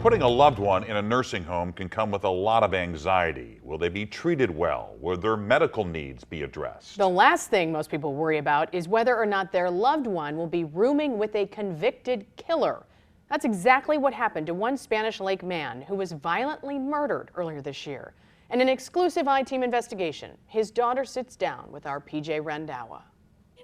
Putting a loved one in a nursing home can come with a lot of anxiety. Will they be treated well? Will their medical needs be addressed? The last thing most people worry about is whether or not their loved one will be rooming with a convicted killer. That's exactly what happened to one Spanish Lake man who was violently murdered earlier this year. In an exclusive I-Team investigation, his daughter sits down with our PJ Rendawa.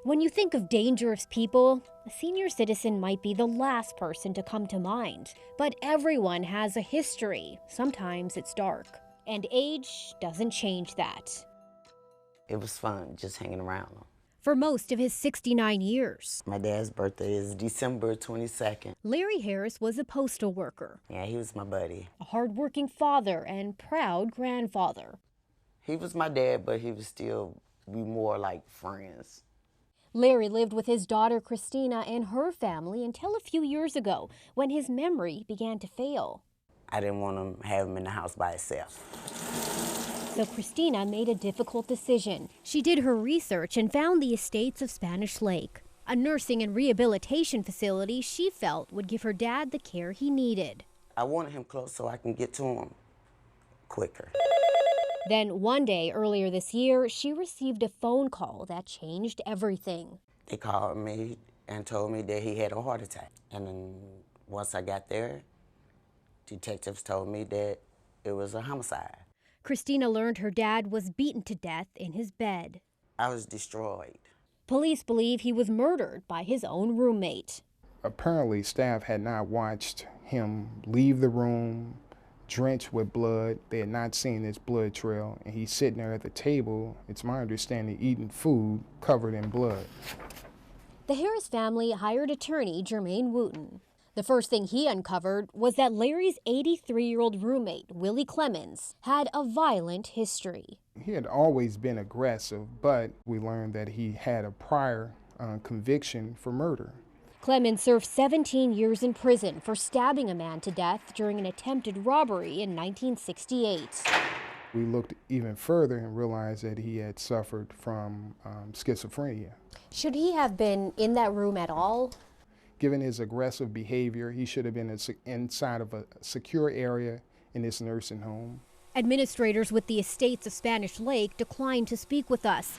When you think of dangerous people, a senior citizen might be the last person to come to mind. But everyone has a history. Sometimes it's dark. And age doesn't change that. It was fun just hanging around him. For most of his 69 years, My dad's birthday is December 22nd. Larry Harris was a postal worker, Yeah, he was my buddy. a hardworking father and proud grandfather. He was my dad, but he was still be more like friends. Larry lived with his daughter Christina and her family until a few years ago when his memory began to fail. I didn't want to have him in the house by himself. So Christina made a difficult decision. She did her research and found the estates of Spanish Lake, a nursing and rehabilitation facility she felt would give her dad the care he needed. I wanted him close so I can get to him quicker. Then one day earlier this year, she received a phone call that changed everything. They called me and told me that he had a heart attack. And then once I got there, detectives told me that it was a homicide. Christina learned her dad was beaten to death in his bed. I was destroyed. Police believe he was murdered by his own roommate. Apparently, staff had not watched him leave the room drenched with blood. They had not seen this blood trail, and he's sitting there at the table, it's my understanding, eating food covered in blood. The Harris family hired attorney Jermaine Wooten. The first thing he uncovered was that Larry's 83-year-old roommate, Willie Clemens, had a violent history. He had always been aggressive, but we learned that he had a prior conviction for murder. Clemens served 17 years in prison for stabbing a man to death during an attempted robbery in 1968. We looked even further and realized that he had suffered from schizophrenia. Should he have been in that room at all? Given his aggressive behavior, he should have been inside of a secure area in this nursing home. Administrators with the estates of Spanish Lake declined to speak with us.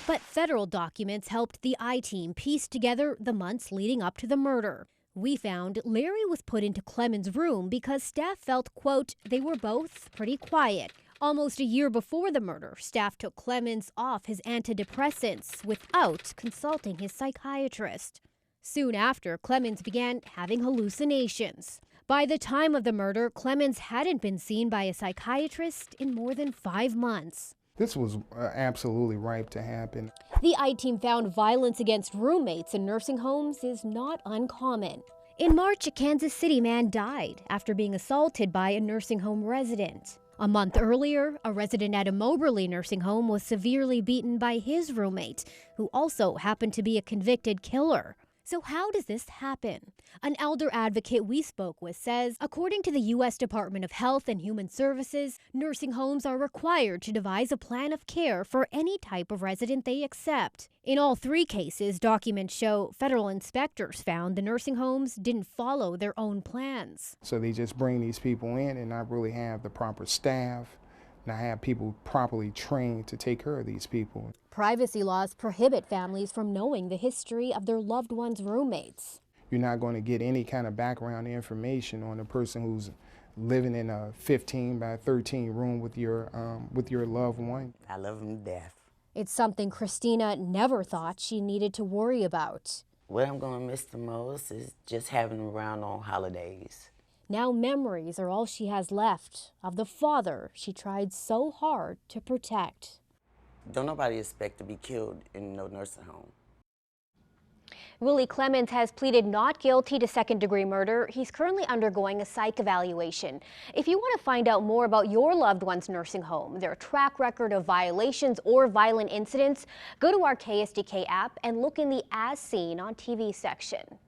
But federal documents helped the I-Team piece together the months leading up to the murder. We found Larry was put into Clemens' room because staff felt, quote, they were both pretty quiet. Almost a year before the murder, staff took Clemens off his antidepressants without consulting his psychiatrist. Soon after, Clemens began having hallucinations. By the time of the murder, Clemens hadn't been seen by a psychiatrist in more than 5 months. This was absolutely ripe to happen. The I-Team found violence against roommates in nursing homes is not uncommon. In March, a Kansas City man died after being assaulted by a nursing home resident. A month earlier, a resident at a Moberly nursing home was severely beaten by his roommate, who also happened to be a convicted killer. So how does this happen? An elder advocate we spoke with says, according to the U.S. Department of Health and Human Services, nursing homes are required to devise a plan of care for any type of resident they accept. In all 3 cases, documents show federal inspectors found the nursing homes didn't follow their own plans. So they just bring these people in and not really have the proper staff, not have people properly trained to take care of these people. Privacy laws prohibit families from knowing the history of their loved ones' roommates. You're not going to get any kind of background information on a person who's living in a 15 by 13 room with your loved one. I love him to death. It's something Christina never thought she needed to worry about. What I'm going to miss the most is just having him around on holidays. Now memories are all she has left of the father she tried so hard to protect. Don't nobody expect to be killed in no nursing home. Willie Clemens has pleaded not guilty to second-degree murder. He's currently undergoing a psych evaluation. If you want to find out more about your loved one's nursing home, their track record of violations or violent incidents, go to our KSDK app and look in the As Seen on TV section.